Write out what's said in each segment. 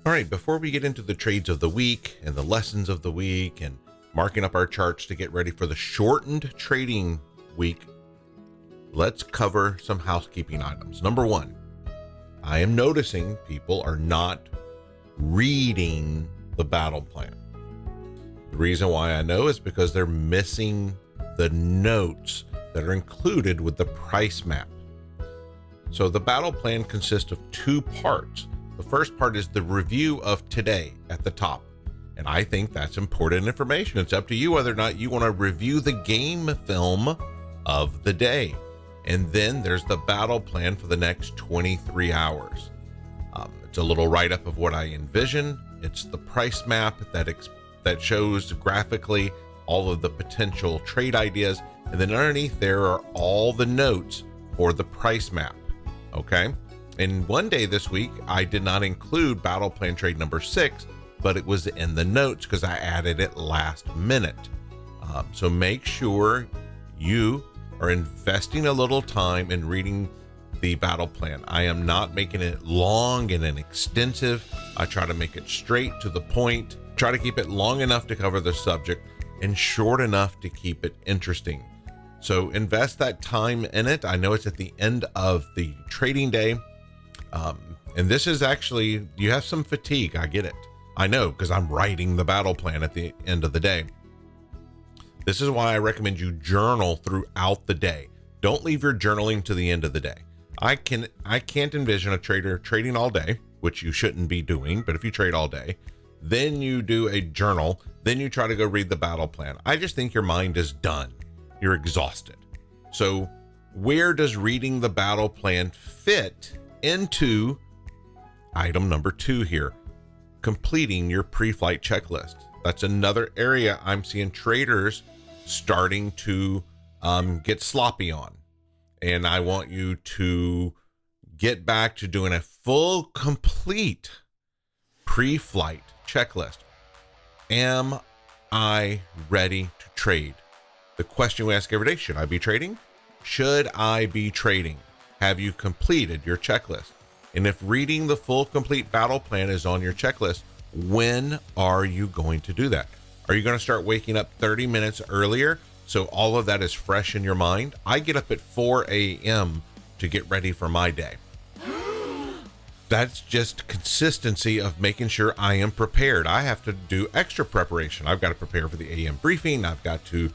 All right, before we get into the trades of the week and the lessons of the week and marking up our charts to get ready for the shortened trading week, let's cover some housekeeping items. Number one, I am noticing people are not reading the battle plan. The reason why I know is because they're missing the notes that are included with the price map. So the battle plan consists of two parts. The first part is the review of today at the top. And I think that's important information. It's up to you whether or not you want to review the game film of the day. And then there's the battle plan for the next 23 hours. It's a little write-up of what I envision. It's the price map that shows graphically all of the potential trade ideas. And then underneath there are all the notes for the price map. Okay. And one day this week, I did not include battle plan trade number 6, but it was in the notes because I added it last minute. So make sure you are investing a little time in reading the battle plan. I am not making it long and extensive. I try to make it straight to the point, try to keep it long enough to cover the subject and short enough to keep it interesting. So invest that time in it. I know it's at the end of the trading day. And this is actually, you have some fatigue. I get it. I know, because I'm writing the battle plan at the end of the day. This is why I recommend you journal throughout the day. Don't leave your journaling to the end of the day. I can't envision a trader trading all day, which you shouldn't be doing, but if you trade all day, then you do a journal, then you try to go read the battle plan. I just think your mind is done. You're exhausted. So where does reading the battle plan fit into item number 2 here? Completing your pre-flight checklist. That's another area I'm seeing traders starting to get sloppy on. And I want you to get back to doing a full, complete pre-flight checklist. Am I ready to trade? The question we ask every day, should I be trading? Should I be trading? Have you completed your checklist? And if reading the full complete battle plan is on your checklist, when are you going to do that? Are you going to start waking up 30 minutes earlier so all of that is fresh in your mind? I get up at 4 a.m. to get ready for my day. That's just consistency of making sure I am prepared. I have to do extra preparation. I've got to prepare for the AM briefing. I've got to,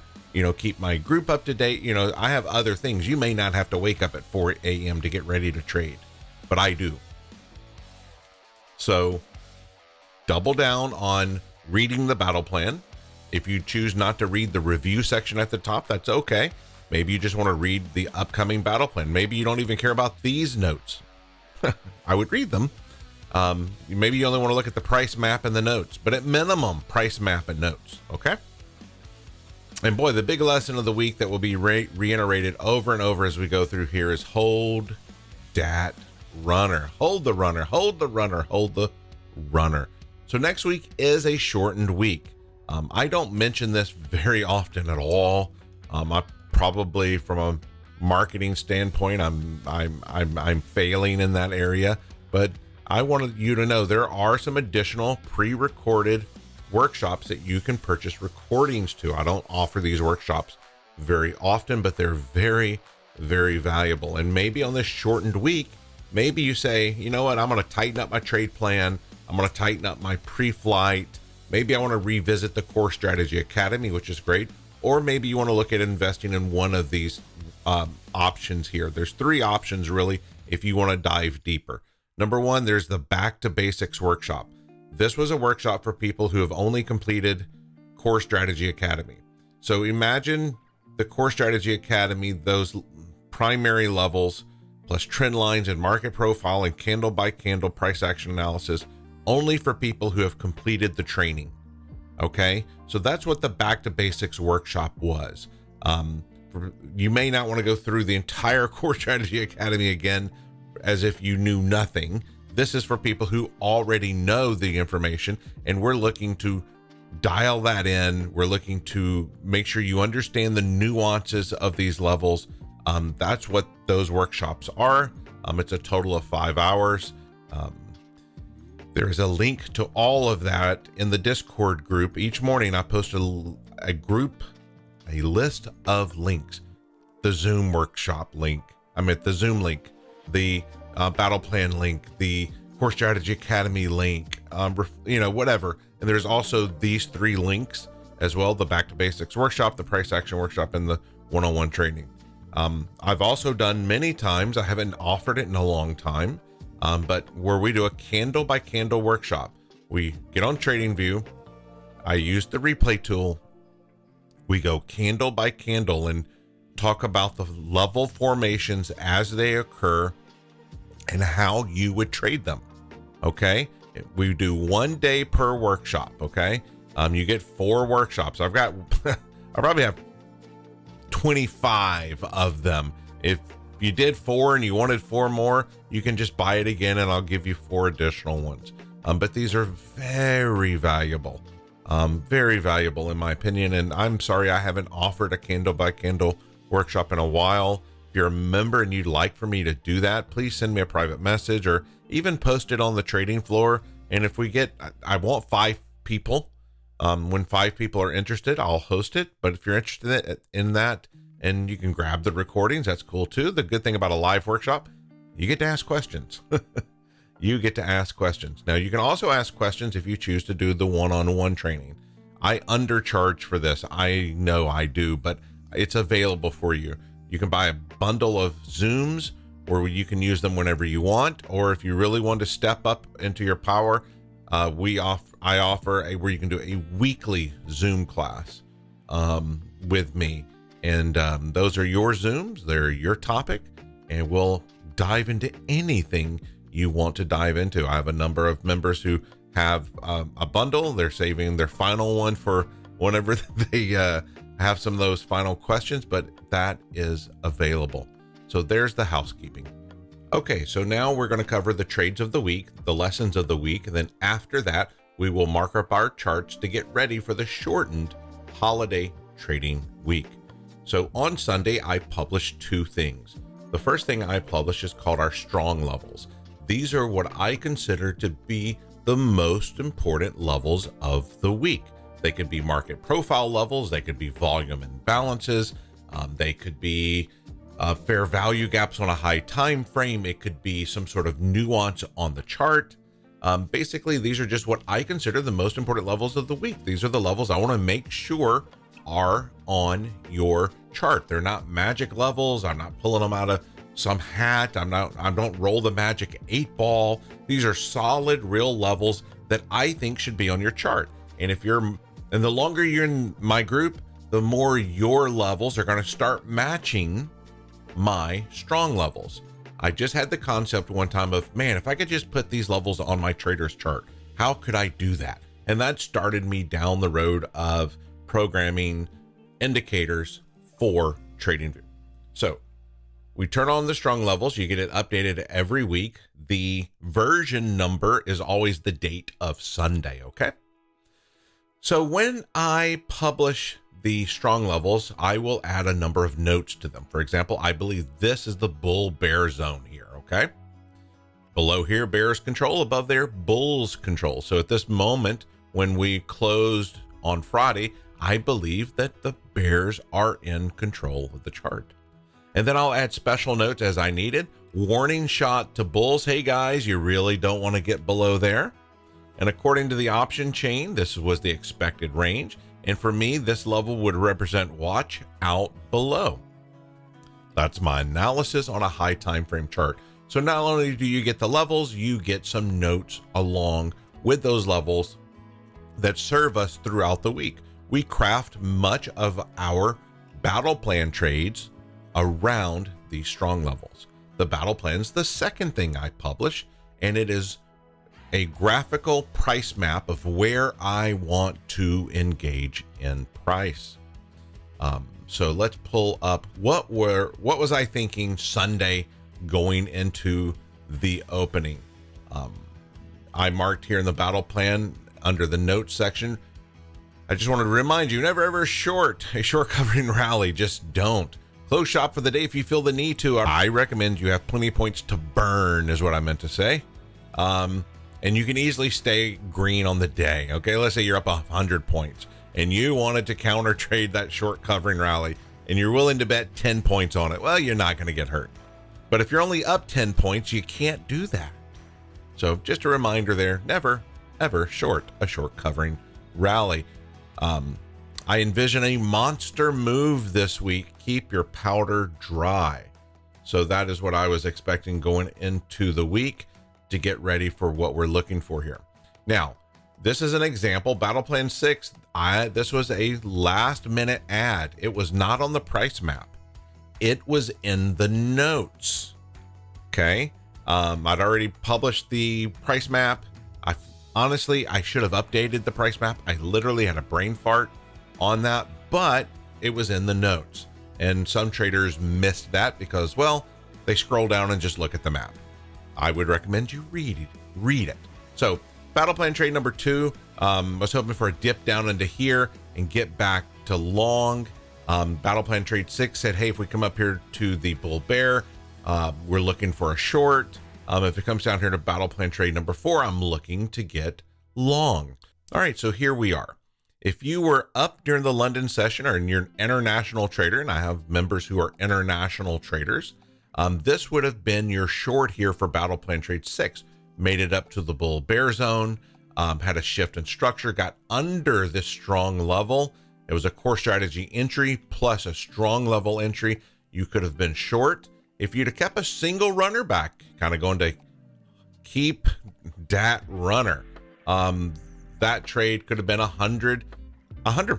keep my group up to date. I have other things. You may not have to wake up at 4 a.m. to get ready to trade, but I do. So double down on reading the battle plan. If you choose not to read the review section at the top, that's okay. Maybe you just want to read the upcoming battle plan. Maybe you don't even care about these notes. I would read them. Maybe you only want to look at the price map and the notes, but at minimum, price map and notes. Okay. And boy, the big lesson of the week that will be reiterated over and over as we go through here is hold that runner. Hold the runner, hold the runner, hold the runner. So next week is a shortened week. I don't mention this very often at all. I probably, from a marketing standpoint, I'm failing in that area, but I wanted you to know there are some additional pre-recorded workshops that you can purchase recordings to. I don't offer these workshops very often, but they're very, very valuable. And maybe on this shortened week, maybe you say, you know what, I'm going to tighten up my trade plan. I'm going to tighten up my pre-flight. Maybe I want to revisit the Core Strategy Academy, which is great. Or maybe you want to look at investing in one of these options here. There's 3 options really if you want to dive deeper. Number 1, there's the Back to Basics workshop. This was a workshop for people who have only completed Core Strategy Academy. So imagine the Core Strategy Academy, those primary levels, plus trend lines and market profile and candle by candle price action analysis, only for people who have completed the training. Okay, so that's what the Back to Basics workshop was. You may not want to go through the entire Core Strategy Academy again as if you knew nothing. This is for people who already know the information, and we're looking to dial that in. We're looking to make sure you understand the nuances of these levels. That's what those workshops are. It's a total of 5 hours. There is a link to all of that in the Discord group. Each morning I post a list of links. The Zoom workshop link, the Zoom link, the battle plan link, the Core Strategy Academy link, whatever. And there's also these 3 links as well: the Back to Basics workshop, the Price Action workshop, and the one-on-one training. I've also done many times, I haven't offered it in a long time, but where we do a candle by candle workshop. We get on TradingView, I use the replay tool, we go candle by candle and talk about the level formations as they occur and how you would trade them. Okay, we do 1 day per workshop. Okay, you get 4 workshops. I probably have 25 of them. If you did 4 and you wanted 4 more, you can just buy it again and I'll give you 4 additional ones. But these are very valuable in my opinion. And I'm sorry I haven't offered a candle by candle workshop in a while. If you're a member and you'd like for me to do that, please send me a private message or even post it on the trading floor. And if we get, I want 5 people. When 5 people are interested, I'll host it. But if you're interested in that and you can grab the recordings, that's cool too. The good thing about a live workshop, you get to ask questions. You get to ask questions. Now you can also ask questions if you choose to do the one-on-one training. I undercharge for this. I know I do, but it's available for you. You can buy a bundle of Zooms where you can use them whenever you want, or if you really want to step up into your power, I offer where you can do a weekly Zoom class with me, and those are your Zooms, they're your topic, and we'll dive into anything you want to dive into. I have a number of members who have a bundle. They're saving their final one for whenever they have some of those final questions, but that is available. So there's the housekeeping. Okay, so now we're going to cover the trades of the week, the lessons of the week, and then after that, we will mark up our charts to get ready for the shortened holiday trading week. So on Sunday, I published 2 things. The first thing I published is called our strong levels. These are what I consider to be the most important levels of the week. They could be market profile levels, they could be volume imbalances, they could be fair value gaps on a high time frame, it could be some sort of nuance on the chart. Basically, these are just what I consider the most important levels of the week. These are the levels I want to make sure are on your chart. They're not magic levels. I'm not pulling them out of some hat. I don't roll the magic 8 ball. These are solid, real levels that I think should be on your chart. And the longer you're in my group, the more your levels are going to start matching my strong levels. I just had the concept one time of, man, if I could just put these levels on my trader's chart, how could I do that? And that started me down the road of programming indicators for TradingView. So we turn on the strong levels. You get it updated every week. The version number is always the date of Sunday. Okay. So when I publish the strong levels, I will add a number of notes to them. For example, I believe this is the bull bear zone here. Okay. Below here, bears control. Above there, bulls control. So at this moment, when we closed on Friday, I believe that the bears are in control of the chart. And then I'll add special notes as I needed. Warning shot to bulls. Hey guys, you really don't want to get below there. And according to the option chain, this was the expected range. And for me, this level would represent watch out below. That's my analysis on a high time frame chart. So not only do you get the levels, you get some notes along with those levels that serve us throughout the week. We craft much of our battle plan trades around these strong levels. The battle plan is the second thing I publish, and it is a graphical price map of where I want to engage in price. So let's pull up what was I thinking Sunday going into the opening. I marked here in the battle plan under the notes section. I just wanted to remind you, never ever short a short covering rally. Just don't. Close shop for the day if you feel the need to. I recommend you have plenty of points to burn is what I meant to say. and you can easily stay green on the day. Okay, let's say you're up 100 points and you wanted to counter trade that short covering rally and you're willing to bet 10 points on it. Well, you're not going to get hurt. But if you're only up 10 points, you can't do that. So just a reminder there, never, ever short a short covering rally. I envision a monster move this week. Keep your powder dry. So that is what I was expecting going into the week to get ready for what we're looking for here. Now, this is an example. Battle Plan 6, this was a last minute add. It was not on the price map. It was in the notes. Okay. I'd already published the price map. Honestly, I should have updated the price map. I literally had a brain fart on that, but it was in the notes. And some traders missed that because, well, they scroll down and just look at the map. I would recommend you read it. So battle plan trade number 2, was hoping for a dip down into here and get back to long. Battle plan trade 6 said, hey, if we come up here to the bull bear, we're looking for a short. If it comes down here to battle plan trade number 4, I'm looking to get long. All right, so here we are. If you were up during the London session or you're an international trader, and I have members who are international traders, this would have been your short here for battle plan trade 6. Made it up to the bull bear zone, had a shift in structure, got under this strong level. It was a core strategy entry plus a strong level entry. You could have been short. If you'd have kept a single runner back, kind of going to keep that runner, that trade could have been 100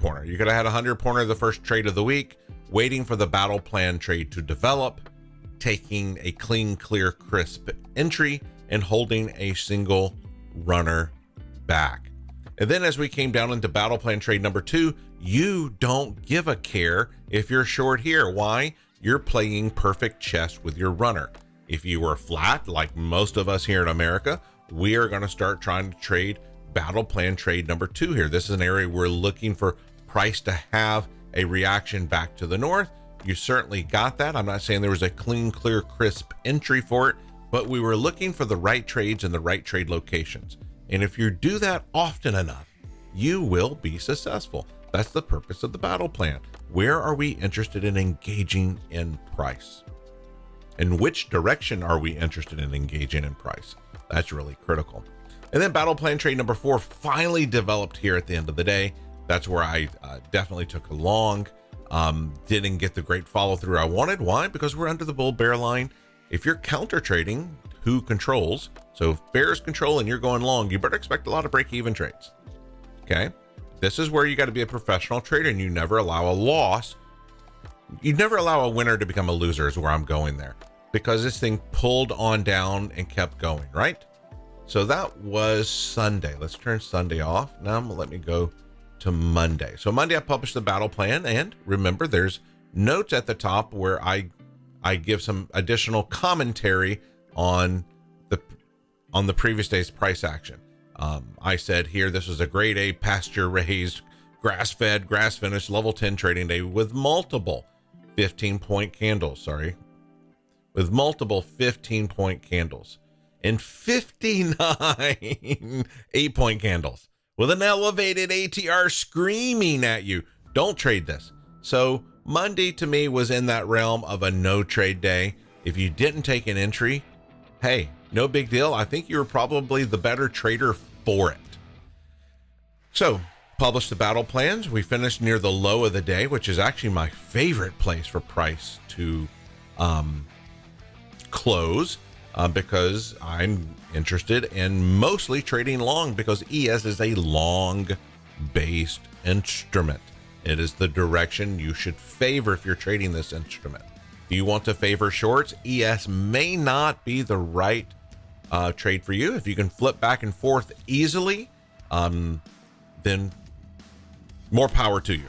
pointer. You could have had 100 pointer the first trade of the week, waiting for the battle plan trade to develop, taking a clean, clear, crisp entry and holding a single runner back. And then as we came down into battle plan trade number 2, you don't give a care if you're short here. Why? You're playing perfect chess with your runner. If you were flat, like most of us here in America, we are going to start trying to trade battle plan trade number 2 here. This is an area we're looking for price to have a reaction back to the north. You certainly got that. I'm not saying there was a clean, clear, crisp entry for it, but we were looking for the right trades and the right trade locations. And if you do that often enough, you will be successful. That's the purpose of the battle plan. Where are we interested in engaging in price? In which direction are we interested in engaging in price? That's really critical. And then battle plan trade number 4 finally developed here at the end of the day. That's where I definitely took a long. Didn't get the great follow through I wanted. Why? Because we're under the bull bear line. If you're counter trading, who controls? So if bears control and you're going long, you better expect a lot of break-even trades. Okay. This is where you got to be a professional trader and you never allow a loss. You never allow a winner to become a loser is where I'm going there, because this thing pulled on down and kept going, right? So that was Sunday. Let's turn Sunday off. Now let me go to Monday. So Monday I published the battle plan, and remember there's notes at the top where I give some additional commentary on the previous day's price action. I said here, this was a grade A pasture raised, grass-fed, grass-finished level 10 trading day with multiple 15-point candles, with multiple 15-point candles and 59 8-point candles with an elevated ATR screaming at you, don't trade this. So Monday to me was in that realm of a no trade day. If you didn't take an entry, hey, no big deal. I think you were probably the better trader for it. So published the battle plans. We finished near the low of the day, which is actually my favorite place for price to close, because I'm interested in mostly trading long, because ES is a long based instrument. It is the direction you should favor if you're trading this instrument. If you want to favor shorts, ES may not be the right trade for you. If you can flip back and forth easily, then more power to you,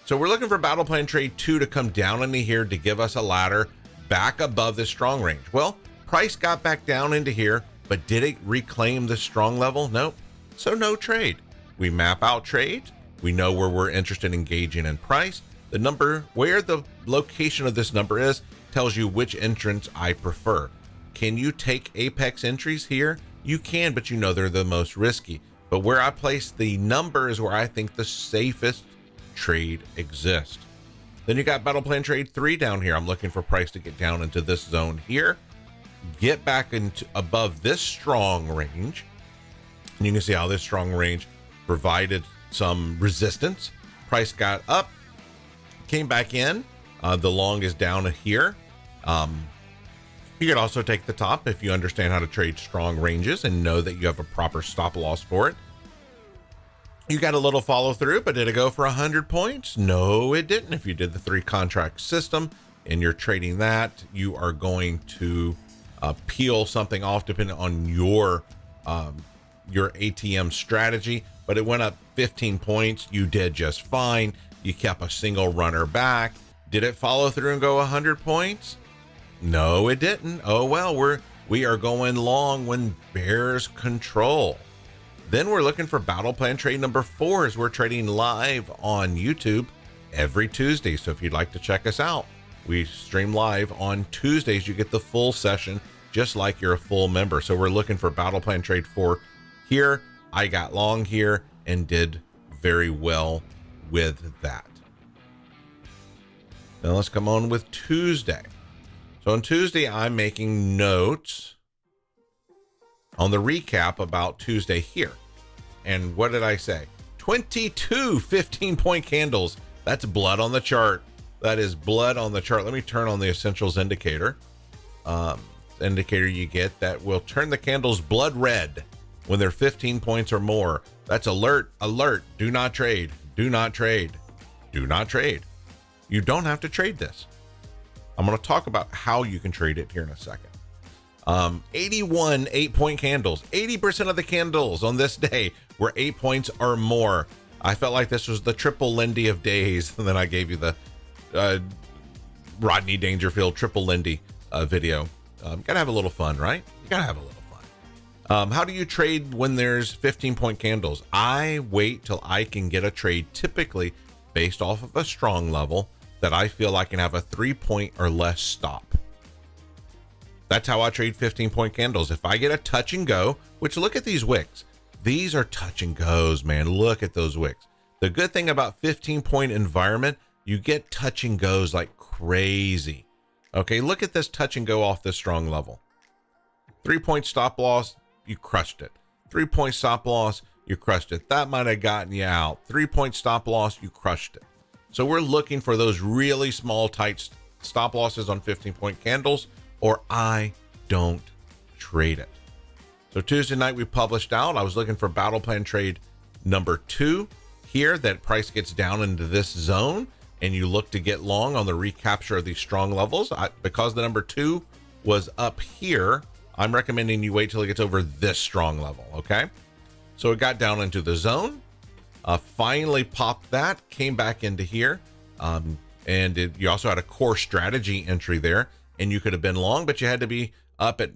So we're looking for battle plan trade 2 to come down into here to give us a ladder back above the strong range. Well, price got back down into here, but did it reclaim the strong level? Nope. So no trade. We map out trades. We know where we're interested in engaging in price. The number, where the location of this number is, tells you which entrance I prefer. Can you take apex entries here? You can, but you know they're the most risky. But where I place the number is where I think the safest trade exists. Then you got battle plan trade 3 down here. I'm looking for price to get down into this zone here, get back into above this strong range. And you can see how this strong range provided some resistance. Price got up, came back in. The long is down here. You could also take the top if you understand how to trade strong ranges and know that you have a proper stop loss for it. You got a little follow through, but did it go for 100 points? No, it didn't. If you did the 3 contract system and you're trading that, you are going to peel something off depending on your ATM strategy, but it went up 15 points. You did just fine. You kept a single runner back. Did it follow through and go 100 points? No, it didn't. Oh, well, we are going long when bears control. Then we're looking for battle plan trade number 4 as we're trading live on YouTube every Tuesday. So if you'd like to check us out, we stream live on Tuesdays. You get the full session just like you're a full member. So we're looking for battle plan trade 4 here. I got long here and did very well with that. Now let's come on with Tuesday. So on Tuesday, I'm making notes on the recap about Tuesday here. And what did I say? 22 15-point candles. That's blood on the chart. That is blood on the chart. Let me turn on the essentials indicator. Indicator you get that will turn the candles blood red when they're 15 points or more. That's alert, alert. Do not trade. Do not trade. Do not trade. You don't have to trade this. I'm going to talk about how you can trade it here in a second. 81 8-point candles. 80% of the candles on this day were 8 points or more. I felt like this was the triple Lindy of days. And then I gave you the Rodney Dangerfield triple Lindy video. Gotta have a little fun, right? You gotta have a little fun. How do you trade when there's 15-point candles? I wait till I can get a trade typically based off of a strong level that I feel I can have a 3-point or less stop. That's how I trade 15-point candles. If I get a touch and go, which look at these wicks. These are touch and goes, man. Look at those wicks. The good thing about 15-point environment, you get touch and goes like crazy. Okay, look at this touch and go off this strong level. 3-point stop loss, you crushed it. 3-point stop loss, you crushed it. That might have gotten you out. 3-point stop loss, you crushed it. So we're looking for those really small, tight stop losses on 15-point candles, or I don't trade it. So Tuesday night we published out. I was looking for battle plan trade number 2 here. That price gets down into this zone and you look to get long on the recapture of these strong levels. Because the number 2 was up here, I'm recommending you wait till it gets over this strong level. Okay. So it got down into the zone, finally popped that, came back into here. You also had a core strategy entry there. And you could have been long, but you had to be up at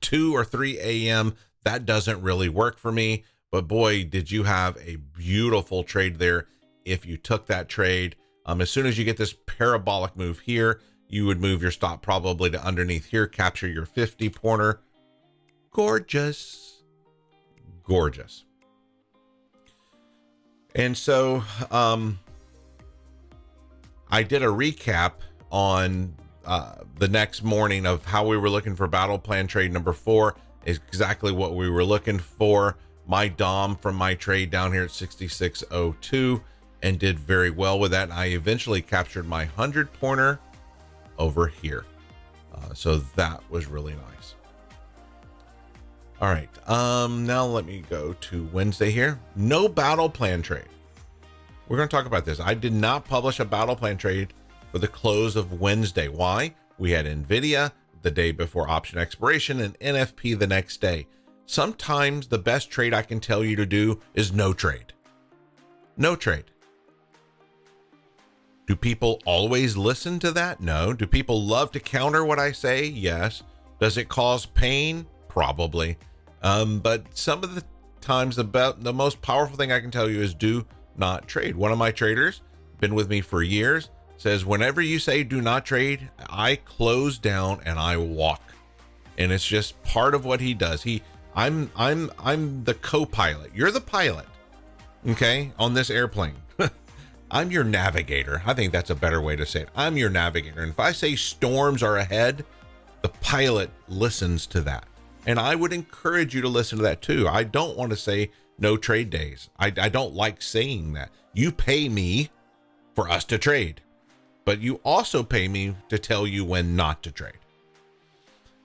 2 or 3 a.m. That doesn't really work for me. But boy, did you have a beautiful trade there if you took that trade. As soon as you get this parabolic move here, you would move your stop probably to underneath here, capture your 50-pointer. Gorgeous. Gorgeous. And so I did a recap on the next morning of how we were looking for battle plan trade number 4 is exactly what we were looking for. My DOM from my trade down here at 6602 and did very well with that. And I eventually captured my 100-pointer over here. So that was really nice. All right. Now let me go to Wednesday here. No battle plan trade. We're going to talk about this. I did not publish a battle plan trade for the close of Wednesday. Why? We had NVIDIA the day before option expiration and NFP the next day. Sometimes the best trade I can tell you to do is no trade. No trade. Do people always listen to that? No. Do people love to counter what I say? Yes. Does it cause pain? Probably. But some of the times the most powerful thing I can tell you is do not trade. One of my traders, been with me for years, says whenever you say do not trade, I close down and I walk. And it's just part of what he does. He I'm the co-pilot. You're the pilot, okay, on this airplane. I'm your navigator. I think that's a better way to say it. I'm your navigator. And if I say storms are ahead, the pilot listens to that. And I would encourage you to listen to that too. I don't want to say no trade days. I don't like saying that. You pay me for us to trade, but you also pay me to tell you when not to trade.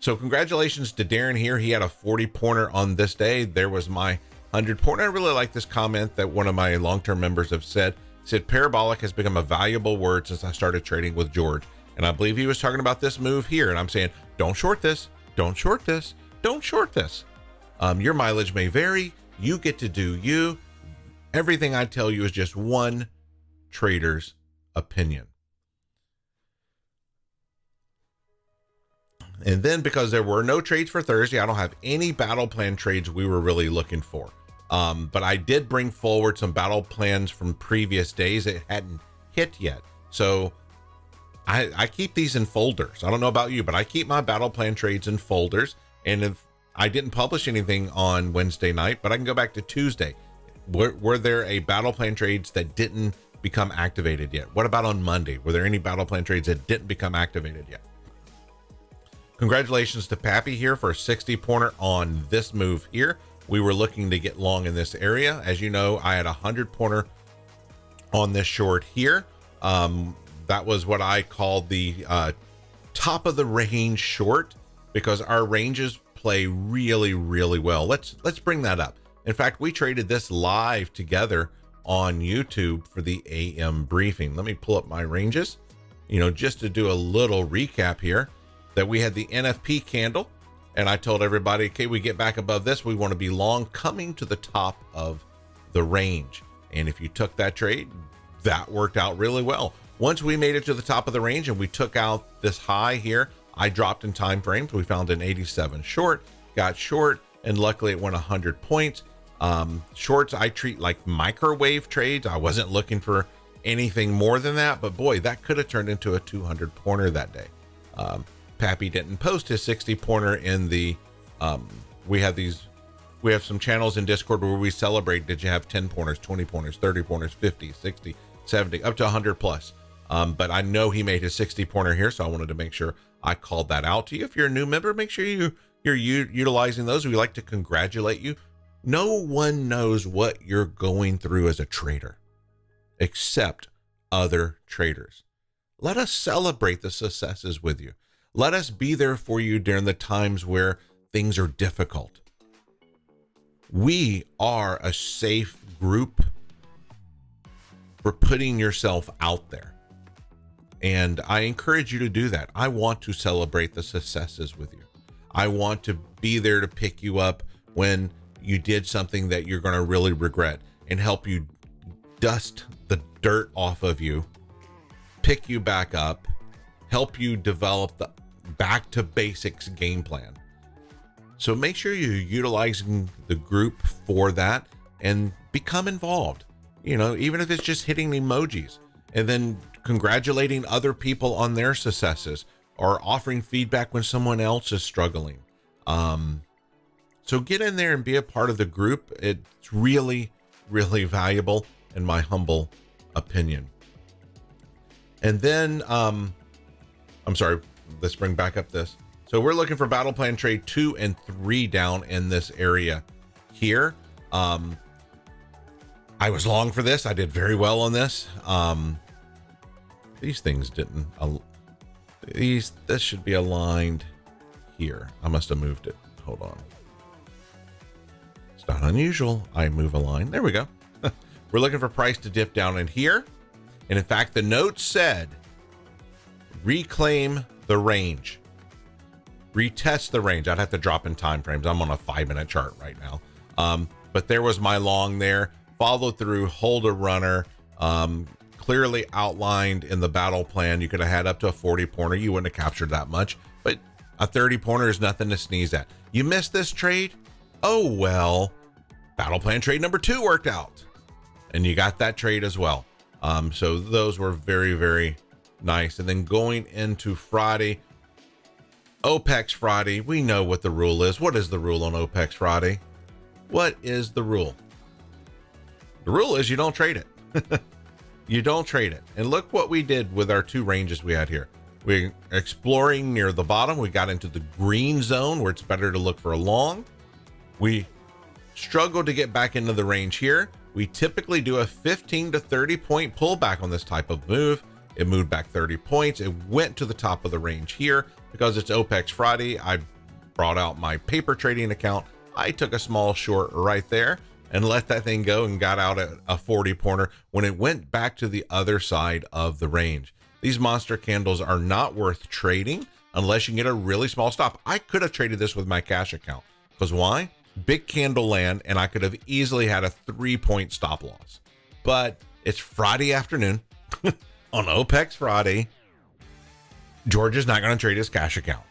So congratulations to Darren here. He had a 40 pointer on this day. There was my 100 pointer. I really like this comment that one of my long-term members have said. Said parabolic has become a valuable word since I started trading with George. And I believe he was talking about this move here. And I'm saying, don't short this, don't short this, don't short this. Your mileage may vary. You get to do you. Everything I tell you is just one trader's opinion. And then because there were no trades for Thursday, I don't have any battle plan trades we were really looking for. But I did bring forward some battle plans from previous days that hadn't hit yet. So I keep these in folders. I don't know about you, but I keep my battle plan trades in folders. And if I didn't publish anything on Wednesday night, but I can go back to Tuesday. Were there a battle plan trades that didn't become activated yet? What about on Monday? Were there any battle plan trades that didn't become activated yet? Congratulations to Pappy here for a 60 pointer on this move here. We were looking to get long in this area. As you know, I had a 100 pointer on this short here. That was what I called the top of the range short, because our ranges play really, really well. Let's bring that up. In fact, we traded this live together on YouTube for the AM briefing. Let me pull up my ranges, just to do a little recap here, that we had the NFP candle. And I told everybody, okay, we get back above this, we want to be long coming to the top of the range. And if you took that trade, that worked out really well. Once we made it to the top of the range and we took out this high here, I dropped in time frames. We found an 87 short, got short, and luckily it went 100 points. Shorts I treat like microwave trades. I wasn't looking for anything more than that, but boy, that could have turned into a 200 pointer that day. Pappy didn't post his 60 pointer in the, we have some channels in Discord where we celebrate. Did you have 10 pointers, 20 pointers, 30 pointers, 50, 60, 70, up to 100 plus. But I know he made his 60 pointer here, so I wanted to make sure I called that out to you. If you're a new member, make sure you're utilizing those. We like to congratulate you. No one knows what you're going through as a trader except other traders. Let us celebrate the successes with you. Let us be there for you during the times where things are difficult. We are a safe group for putting yourself out there. And I encourage you to do that. I want to celebrate the successes with you. I want to be there to pick you up when you did something that you're going to really regret, and help you dust the dirt off of you, pick you back up, help you develop the back to basics game plan. So make sure you're utilizing the group for that and become involved. Even if it's just hitting emojis and then congratulating other people on their successes, or offering feedback when someone else is struggling. So get in there and be a part of the group. It's really, really valuable in my humble opinion. And then, I'm sorry, let's bring back up this. So we're looking for battle plan trade 2 and 3 down in this area here. I was long for this. I did very well on this. These things didn't, this should be aligned here. I must have moved it. Hold on. It's not unusual. I move a line. There we go. We're looking for price to dip down in here. And in fact, the note said, reclaim the range, retest the range. I'd have to drop in time frames. I'm on a 5-minute chart right now. But there was my long there, follow through, hold a runner, clearly outlined in the battle plan. You could have had up to a 40 pointer. You wouldn't have captured that much, but a 30 pointer is nothing to sneeze at. You missed this trade. Oh, well, battle plan trade number 2 worked out and you got that trade as well. So those were very, very nice. And then going into Friday, OPEX Friday. We know what the rule is. What is the rule on OPEX Friday? What is the rule? The rule is you don't trade it. You don't trade it. And look what we did with our two ranges we had here. We're exploring near the bottom. We got into the green zone where it's better to look for a long. We struggled to get back into the range here. We typically do a 15 to 30 point pullback on this type of move. It moved back 30 points. It went to the top of the range here. Because it's OPEX Friday, I brought out my paper trading account. I took a small short right there and let that thing go and got out at a 40 pointer when it went back to the other side of the range. These monster candles are not worth trading unless you can get a really small stop. I could have traded this with my cash account because why? Big candle land, and I could have easily had a 3-point stop loss. But it's Friday afternoon on OPEX Friday. George is not going to trade his cash account,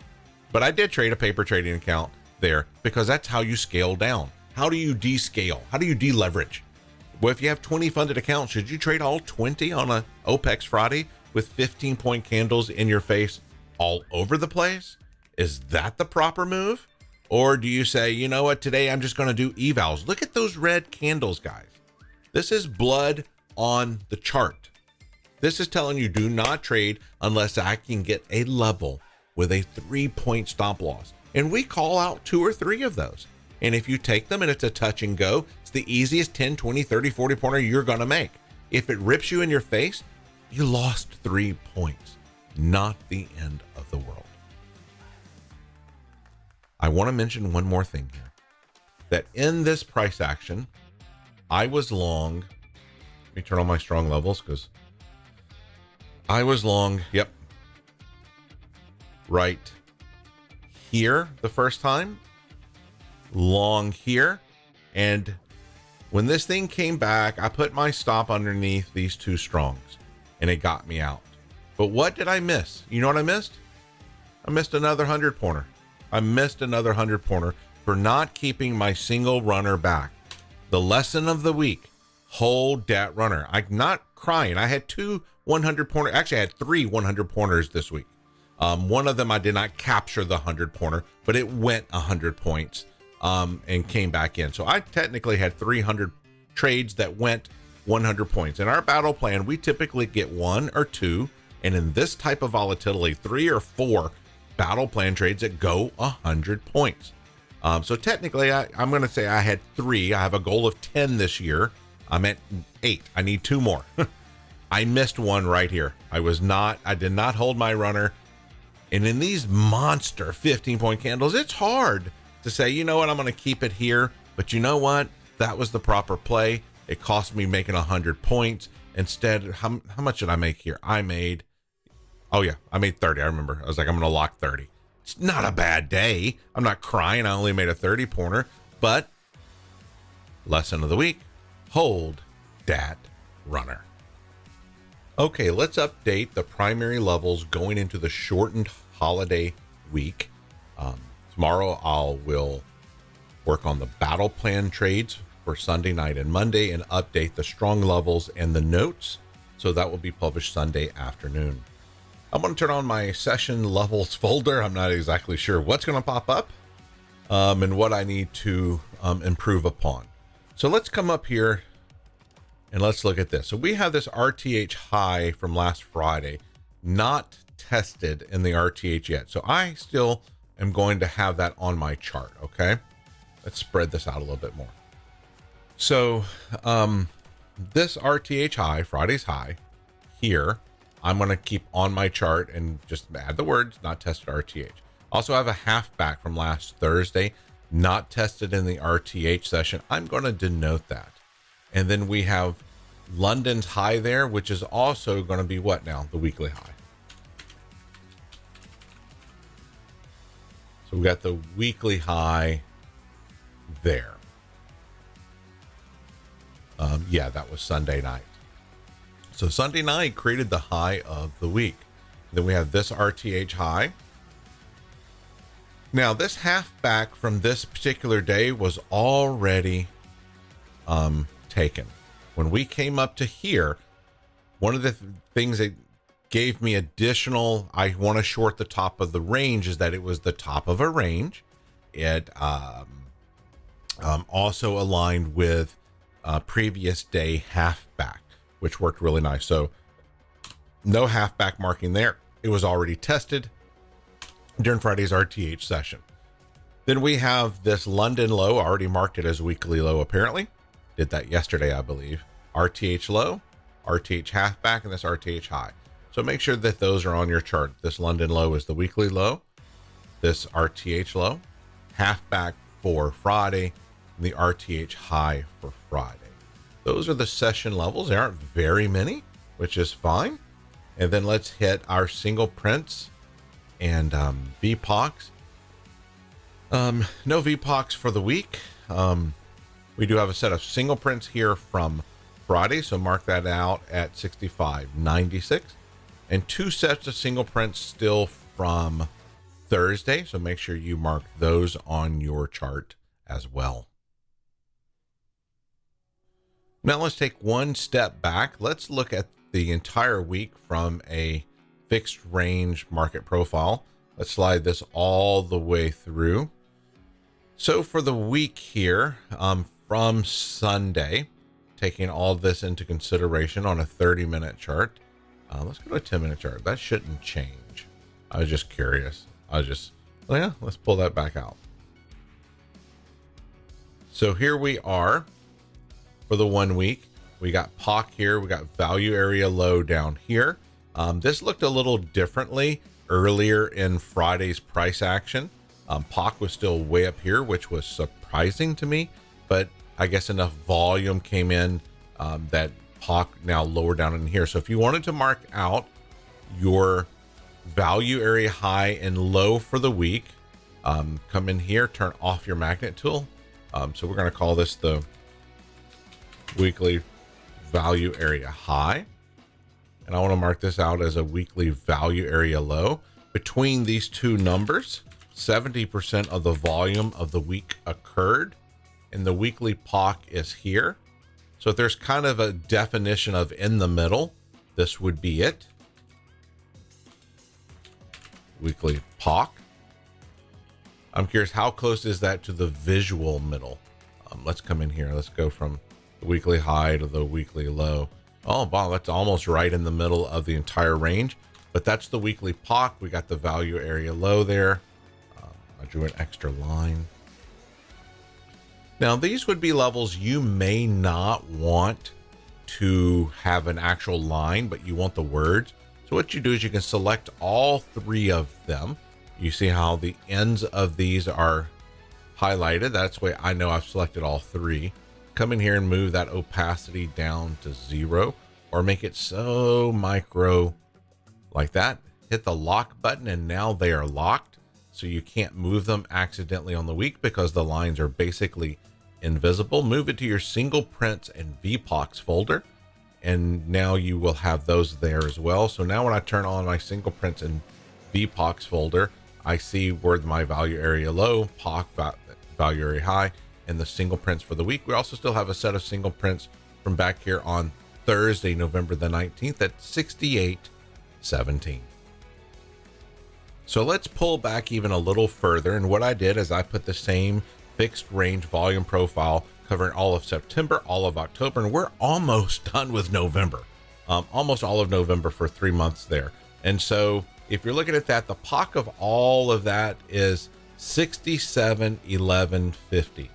but I did trade a paper trading account there because that's how you scale down. How do you descale? How do you deleverage? Well, if you have 20 funded accounts, should you trade all 20 on a OPEX Friday with 15-point candles in your face all over the place? Is that the proper move? Or do you say, you know what, today I'm just going to do evals. Look at those red candles, guys. This is blood on the chart. This is telling you do not trade unless I can get a level with a 3-point stop loss. And we call out 2 or 3 of those. And if you take them and it's a touch and go, it's the easiest 10, 20, 30, 40 pointer you're going to make. If it rips you in your face, you lost 3 points. Not the end of the world. I want to mention one more thing here. That in this price action, I was long. Let me turn on my strong levels because I was long, yep, right here the first time, long here, and when this thing came back, I put my stop underneath these 2 strongs, and it got me out. But what did I miss? You know what I missed? I missed another 100 pointer. I missed another 100 pointer for not keeping my single runner back. The lesson of the week, hold that runner. I'm not crying. I had 2 100 pointer. Actually, I had 3 100 pointers this week. One of them I did not capture the 100 pointer, but it went 100 points and came back in. So I technically had 300 trades that went 100 points. In our battle plan, we typically get 1 or 2, and in this type of volatility, 3 or 4 battle plan trades that go 100 points. So technically, I'm going to say I had 3. I have a goal of 10 this year. I'm at 8. I need 2 more. I missed one right here. I did not hold my runner. And in these monster 15-point candles, it's hard to say, you know what, I'm going to keep it here. But you know what? That was the proper play. It cost me making 100 points. Instead, how much did I make here? I made 30. I remember. I was like, I'm going to lock 30. It's not a bad day. I'm not crying. I only made a 30 pointer. But lesson of the week, hold that runner. Okay, let's update the primary levels going into the shortened holiday week. Tomorrow will work on the battle plan trades for Sunday night and Monday and update the strong levels and the notes. So that will be published Sunday afternoon. I'm going to turn on my session levels folder. I'm not exactly sure what's going to pop up and what I need to improve upon. So let's come up here and let's look at this. So we have this RTH high from last Friday, not tested in the RTH yet. So I still am going to have that on my chart. Okay. Let's spread this out a little bit more. So this RTH high, Friday's high here, I'm going to keep on my chart and just add the words not tested RTH. Also have a half back from last Thursday, not tested in the RTH session. I'm going to denote that. And then we have London's high there, which is also going to be what now? The weekly high. So we got the weekly high there. Yeah, that was Sunday night. So Sunday night created the high of the week. Then we have this RTH high. Now this half back from this particular day was already taken. When we came up to here, one of the things that gave me additional, I want to short the top of the range, is that it was the top of a range. It also aligned with previous day halfback, which worked really nice. So no halfback marking there. It was already tested during Friday's RTH session. Then we have this London low, already marked it as weekly low apparently. Did that yesterday, I believe. RTH low, RTH halfback, and this RTH high. So make sure that those are on your chart. This London low is the weekly low, this RTH low, halfback for Friday, and the RTH high for Friday. Those are the session levels. There aren't very many, which is fine. And then let's hit our single prints and VPOCs. No VPOCs for the week. We do have a set of single prints here from Friday, so mark that out at 65.96, and two sets of single prints still from Thursday, so make sure you mark those on your chart as well. Now let's take one step back. Let's look at the entire week from a fixed range market profile. Let's slide this all the way through. So for the week here, from Sunday, taking all this into consideration on a 30-minute chart, let's go to a 10-minute chart. That shouldn't change. I was just curious. Yeah, let's pull that back out. So here we are for the 1 week. We got POC here. We got value area low down here. This looked a little differently earlier in Friday's price action. POC was still way up here, which was surprising to me, but I guess enough volume came in that POC now lower down in here. So if you wanted to mark out your value area high and low for the week, come in here, turn off your magnet tool. So we're going to call this the weekly value area high. And I want to mark this out as a weekly value area low. Between these two numbers, 70% of the volume of the week occurred, and the weekly POC is here. So if there's kind of a definition of in the middle, this would be it. Weekly POC. I'm curious, how close is that to the visual middle? Let's come in here. Let's go from the weekly high to the weekly low. Oh, wow, that's almost right in the middle of the entire range. But that's the weekly POC. We got the value area low there. I drew an extra line. Now, these would be levels you may not want to have an actual line, but you want the words. So what you do is you can select all three of them. You see how the ends of these are highlighted. That's the way I know I've selected all three. Come in here and move that opacity down to 0, or make it so micro like that. Hit the lock button, and now they are locked. So you can't move them accidentally on the week because the lines are basically invisible. Move it to your single prints and VPOCs folder, and now you will have those there as well. So now when I turn on my single prints and VPOCs folder, I see where my value area low, POC value area high, and the single prints for the week. We also still have a set of single prints from back here on Thursday, November the 19th at 68.17. So let's pull back even a little further. And what I did is I put the same fixed range volume profile covering all of September, all of October, and we're almost done with November. Almost all of November for 3 months there. And so if you're looking at that, the POC of all of that is 67.1150.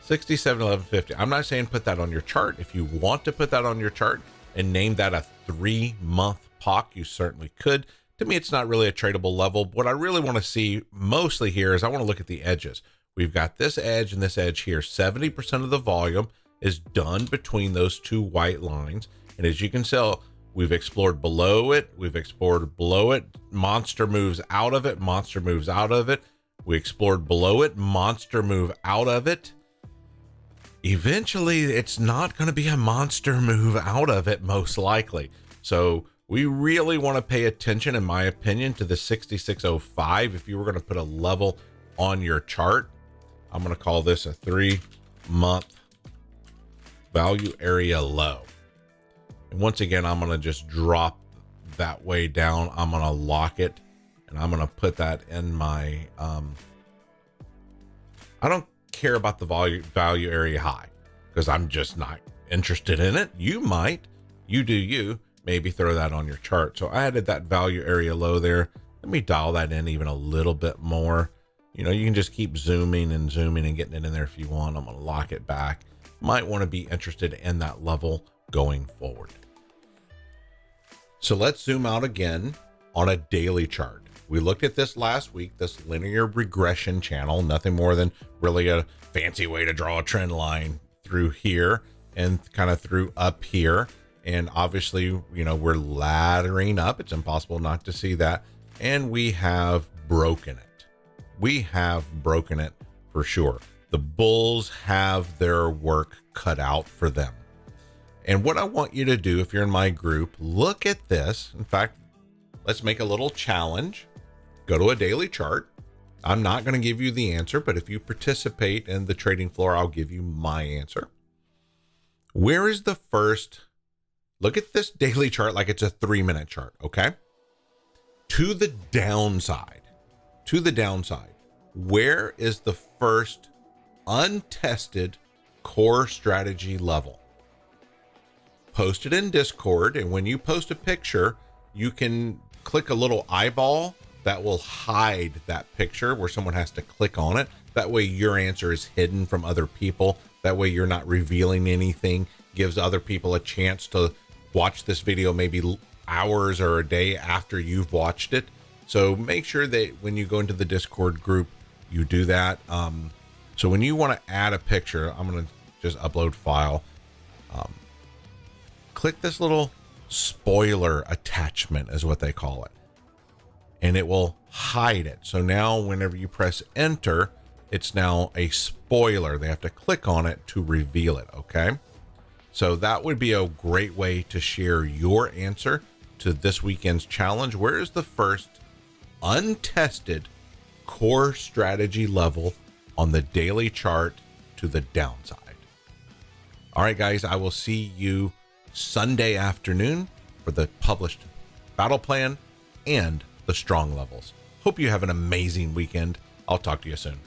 67.1150. I'm not saying put that on your chart. If you want to put that on your chart and name that a 3-month POC, you certainly could. To me, it's not really a tradable level. What I really want to see mostly here is I want to look at the edges. We've got this edge and this edge here. 70% of the volume is done between those two white lines. And as you can tell, we've explored below it. We've explored below it. Monster moves out of it. Monster moves out of it. We explored below it. Monster move out of it. Eventually, it's not going to be a monster move out of it, most likely. So we really want to pay attention, in my opinion, to the 66.05. If you were going to put a level on your chart, I'm going to call this a 3-month value area low. And once again, I'm going to just drop that way down. I'm going to lock it, and I'm going to put that in my, I don't care about the value area high because I'm just not interested in it. You might, you do you, maybe throw that on your chart. So I added that value area low there. Let me dial that in even a little bit more. You know, you can just keep zooming and getting it in there if you want. I'm going to lock it back. Might want to be interested in that level going forward. So let's zoom out again on a daily chart. We looked at this last week, this linear regression channel, nothing more than really a fancy way to draw a trend line through here and kind of through up here. And obviously, you know, we're laddering up. It's impossible not to see that. And we have broken it. We have broken it for sure. The bulls have their work cut out for them. And what I want you to do, if you're in my group, look at this. In fact, let's make a little challenge. Go to a daily chart. I'm not going to give you the answer, but if you participate in the trading floor, I'll give you my answer. Where is the first? Look at this daily chart like it's a 3-minute chart, okay? To the downside, where is the first untested core strategy level? Post it in Discord, and when you post a picture, you can click a little eyeball that will hide that picture where someone has to click on it. That way your answer is hidden from other people. That way you're not revealing anything, gives other people a chance to watch this video maybe hours or a day after you've watched it. So make sure that when you go into the Discord group, you do that. So when you want to add a picture, I'm going to just upload file. Click this little spoiler attachment is what they call it. And it will hide it. So now whenever you press enter, it's now a spoiler. They have to click on it to reveal it, okay? So that would be a great way to share your answer to this weekend's challenge. Where is the first untested core strategy level on the daily chart to the downside? All right, guys, I will see you Sunday afternoon for the published battle plan and the strong levels. Hope you have an amazing weekend. I'll talk to you soon.